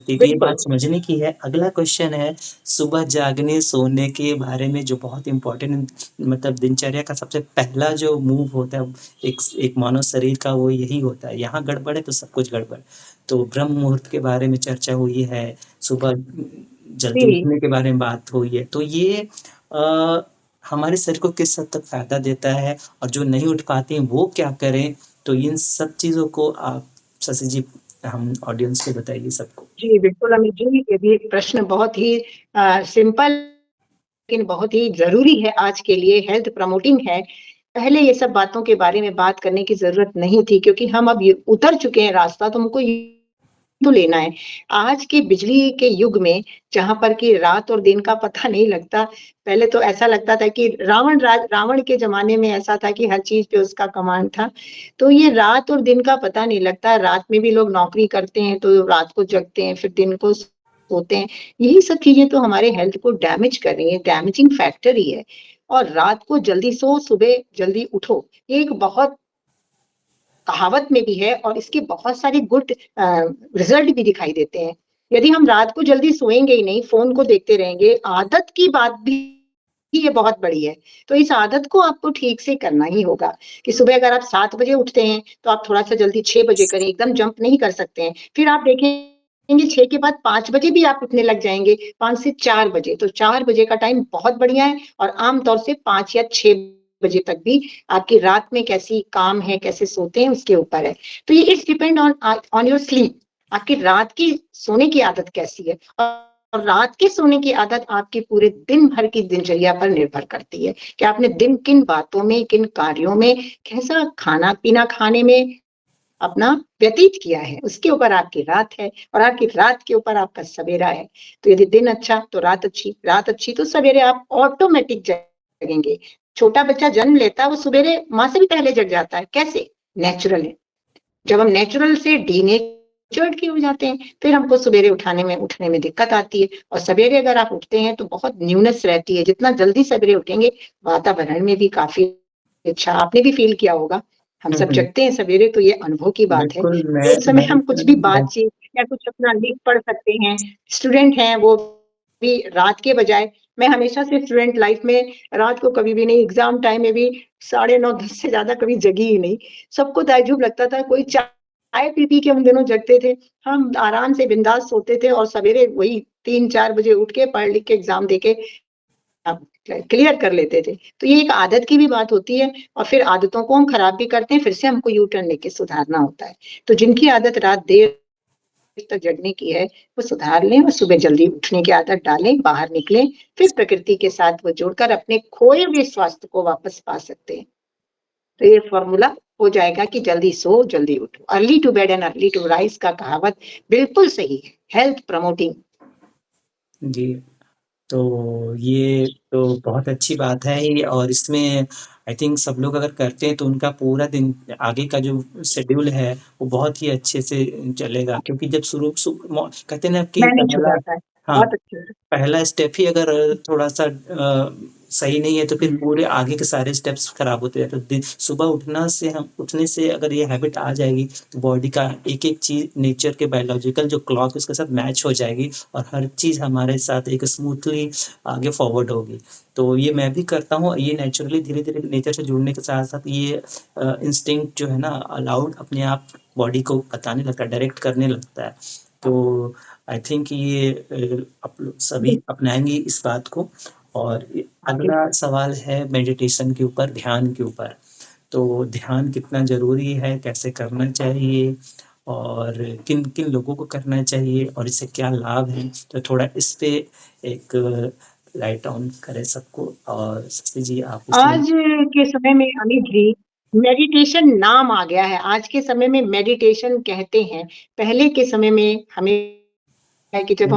तो ये बात बिल्कुल। समझने की है। अगला क्वेश्चन है, सुबह जागने, सोने के बारे में जो बहुत इम्पोर्टेंट मतलब दिनचर्या का सबसे पहला जो मूव होता है, एक मानव शरीर का वो यही होता है। यहाँ गड़बड़ है तो सब कुछ गड़बड़। तो ब्रह्म मुहूर्त के बारे में चर्चा हुई है, सुबह जल्दी जी, उठने के बारे में बात हुई है। तो ये अ, हमारे शरीर को किस हद तक फ़ायदा देता है और जो नहीं उठ पाते हैं वो क्या करें? तो इन सब चीज़ों को आप शशि जी हम ऑडियंस को बताइए सबको। जी, बिल्कुल अमित जी, ये भी एक प्रश्न बहुत ही सिंपल लेकिन बहुत ही ज़रूरी है आज के लिए, हेल्थ प्रमोटिंग है। पहले ये सब बातों के बारे में बात करने की ज़रूरत नहीं थी क्योंकि हम अब ये उतर चुके हैं रास्ता, तो हमको ये तो लेना है। आज के बिजली के युग में जहाँ पर कि रात और दिन का पता नहीं लगता, पहले तो ऐसा लगता था कि रावण के ज़माने में ऐसा था कि हर चीज़ पे उसका कमांड था। तो ये रात और दिन का पता नहीं लगता, रात में भी लोग नौकरी करते हैं, तो रात को जगते हैं, फिर दिन को सोते हैं। यही सब चीज़ें तो हमारे हेल्थ को डैमेज कर रही हैं, डैमेजिंग फैक्टर ही है। और रात को जल्दी सो, सुबह जल्दी उठो, ये एक बहुत कहावत में भी है और इसके बहुत सारे गुड रिजल्ट भी दिखाई देते हैं। यदि हम रात को जल्दी सोएँगे ही नहीं, फ़ोन को देखते रहेंगे, आदत की बात भी ये बहुत बड़ी है। तो इस आदत को आपको ठीक से करना ही होगा कि सुबह अगर आप 7 बजे उठते हैं, तो आप थोड़ा-सा जल्दी 6 बजे करें, एकदम जंप नहीं कर सकते हैं। फिर आप देखेंगे 6 के बाद 5 बजे भी आप उठने लग जाएँगे, 5 से 4 बजे, तो 4 बजे का टाइम बहुत बढ़िया है और आम तौर से 5 या 6 बजे तक भी आपकी रात में कैसी काम है, कैसे सोते हैं उसके ऊपर है। तो ये it's depend on your sleep आपकी रात की सोने की आदत कैसी है और रात के सोने की आदत आपके पूरे दिन भर की दिनचर्या पर निर्भर करती है कि आपने दिन किन बातों में, किन कार्यों में, कैसा खाना-पीना खाने में अपना व्यतीत किया है, उसके ऊपर आपकी रात है और आपकी रात के ऊपर आपका सवेरा है। तो यदि दिन अच्छा तो रात अच्छी तो सवेरे आप ऑटोमेटिक जगेंगे। छोटा बच्चा जन्म लेता है, वो सवेरे माँ से भी पहले जग जाता है, कैसे? नेचुरल है। जब हम नेचुरल से डीनेचर्ड के हो जाते हैं, फिर हमको सवेरे उठने में दिक्कत आती है और सवेरे अगर आप उठते हैं तो बहुत न्यूनेस रहती है। जितना जल्दी सवेरे उठेंगे, वातावरण में भी काफ़ी अच्छा आपने भी फ़ील किया होगा। हम हुँ, सब हुँ। जगते हैं सवेरे तो ये अनुभव की बात है। बिल्कुल, तो उस समय मैं हम कुछ भी बातचीत या कुछ अपना लिख पढ़ सकते हैं। स्टूडेंट हैं वो भी रात के बजाय मैं हमेशा से स्टूडेंट लाइफ़ में रात को कभी भी नहीं एग्ज़ाम टाइम में भी साढ़े 9 10 से ज़्यादा कभी जगी ही नहीं। सबको ताज्जुब लगता था कोई चाय पी-पी के उन दिनों जगते थे। हम आराम से बिंदास सोते थे और सवेरे वही 3-4 बजे उठ के पढ़ लिख के एग्ज़ाम देके क्लियर कर लेते थे। तो ये एक आदत की भी बात होती है और फिर आदतों को हम खराब भी करते हैं, फिर से हमको यू टर्न लेके सुधारना होता है। तो जिनकी आदत रात देर तक जगने की है, वो सुधार लें और सुबह जल्दी उठने की आदत डालें, बाहर निकलें, फिर प्रकृति के साथ वो जुड़कर अपने खोए हुए स्वास्थ्य को वापस पा सकते हैं। तो ये फ़ॉर्मूला हो जाएगा कि जल्दी सो, जल्दी उठो। Early to bed and early to rise का कहावत बिल्कुल सही है। हेल्थ प्रमोटिंग जी, तो ये तो बहुत अच्छी बात है ये और इसमें आई थिंक सब लोग अगर करते हैं तो उनका पूरा दिन आगे का जो शेड्यूल है, वो बहुत ही अच्छे से चलेगा क्योंकि जब शुरू सु मौ कहते हैं ना कि मैनेज हो पहला जाता है। हाँ, बहुत अच्छे से। पहला स्टेप ही अगर थोड़ा-सा सही नहीं है तो फिर हुँ। पूरे आगे के सारे स्टेप्स खराब होते जाते हैं। सुबह उठने से अगर ये हैबिट आ जाएगी तो बॉडी का एक-एक चीज़ नेचर के बायोलॉजिकल जो क्लॉक है उसके साथ मैच हो जाएगी और हर चीज़ हमारे साथ एक स्मूथली आगे फॉरवर्ड होगी। तो ये मैं भी करता हूँ, ये नेचुरली धीरे-धीरे नेचर से जुड़ने के साथ-साथ ये इंस्टिंक्ट जो है ना अलाउड अपने आप बॉडी को बताने लगता है, डायरेक्ट करने लगता है। तो आई थिंक ये आप लोग सभी अपनाएँगे इस बात को और जी। अगला सवाल है मेडिटेशन के ऊपर, ध्यान के ऊपर। तो ध्यान कितना ज़रूरी है, कैसे करना चाहिए और किन-किन लोगों को करना चाहिए और इससे क्या लाभ हैं? तो थोड़ा इस पे एक लाइट ऑन करें सबको और शशि जी आप इसमें आज के समय में अमित जी, मेडिटेशन नाम आ गया है। आज के समय में मेडिटेशन कहते हैं। पहले के समय में हमें है कि जब हम